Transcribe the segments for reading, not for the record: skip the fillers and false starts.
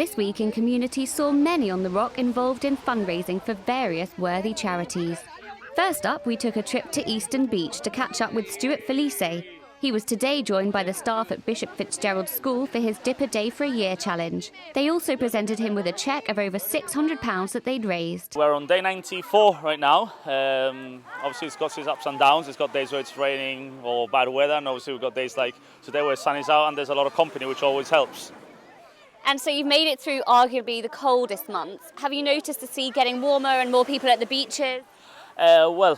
This week in Community saw many on the Rock involved in fundraising for various worthy charities. First up, we took a trip to Eastern Beach to catch up with Stuart Felice. He was today joined by the staff at Bishop Fitzgerald School for his Dip a Day for a Year challenge. They also presented him with a cheque of over £600 that they'd raised. We're on day 94 right now. Obviously it's got its ups and downs. It's got days where it's raining or bad weather, and obviously we've got days like today where the sun is out and there's a lot of company, which always helps. And so you've made it through arguably the coldest months. Have you noticed the sea getting warmer and more people at the beaches? Well,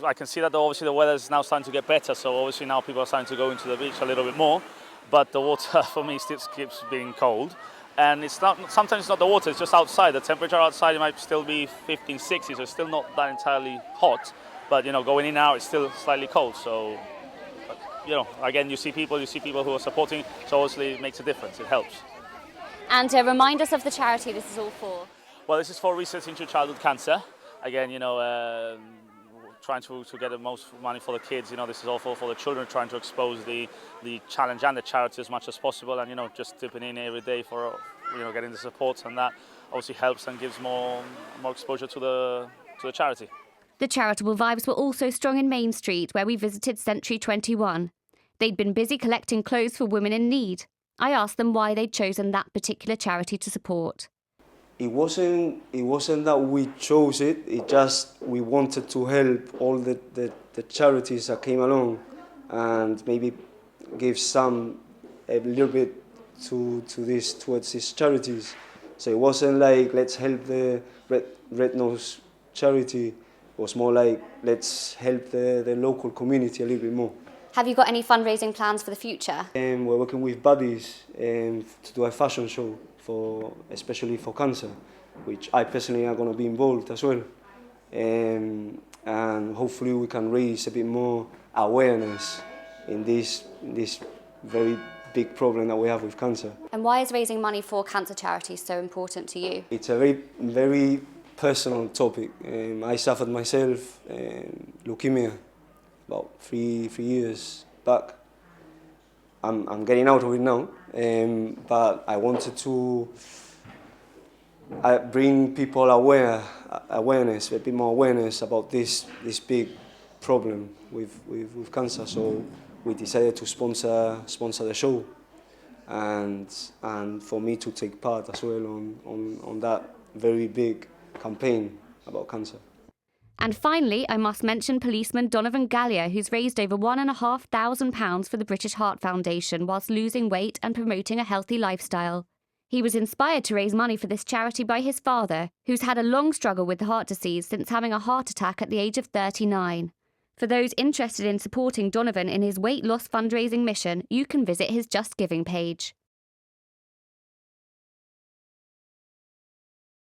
I can see that obviously the weather is now starting to get better, so obviously now people are starting to go into the beach a little bit more, but the water for me still keeps being cold. And it's not, sometimes it's not the water, it's just outside. The temperature outside it might still be 15, 16, so it's still not that entirely hot, but you know, going in and out it's still slightly cold. So, you know, again, you see people who are supporting, so obviously it makes a difference, it helps. And remind us of the charity this is all for. Well, this is for research into childhood cancer. Again, you know, trying to get the most money for the kids. You know, this is all for the children, trying to expose the challenge and the charity as much as possible, and you know, just dipping in every day for getting the support, and that obviously helps and gives more exposure to the charity. The charitable vibes were also strong in Main Street, where we visited Century 21. They'd been busy collecting clothes for women in need. I asked them why they'd chosen that particular charity to support. It wasn't that we chose it. It just we wanted to help all the charities that came along, and maybe give a little bit towards these charities. So it wasn't like let's help the Red Nose charity. It was more like let's help the local community a little bit more. Have you got any fundraising plans for the future? We're working with buddies to do a fashion show, especially for cancer, which I personally are going to be involved as well. And hopefully we can raise a bit more awareness in this very big problem that we have with cancer. And why is raising money for cancer charities so important to you? It's a very, very personal topic. I suffered myself leukemia about three years back. I'm getting out of it now, but I wanted to bring people awareness, a bit more awareness about this big problem with cancer. So we decided to sponsor the show, and for me to take part as well on that very big campaign about cancer. And finally, I must mention policeman Donovan Gallia, who's raised over £1,500 for the British Heart Foundation whilst losing weight and promoting a healthy lifestyle. He was inspired to raise money for this charity by his father, who's had a long struggle with heart disease since having a heart attack at the age of 39. For those interested in supporting Donovan in his weight loss fundraising mission, you can visit his Just Giving page.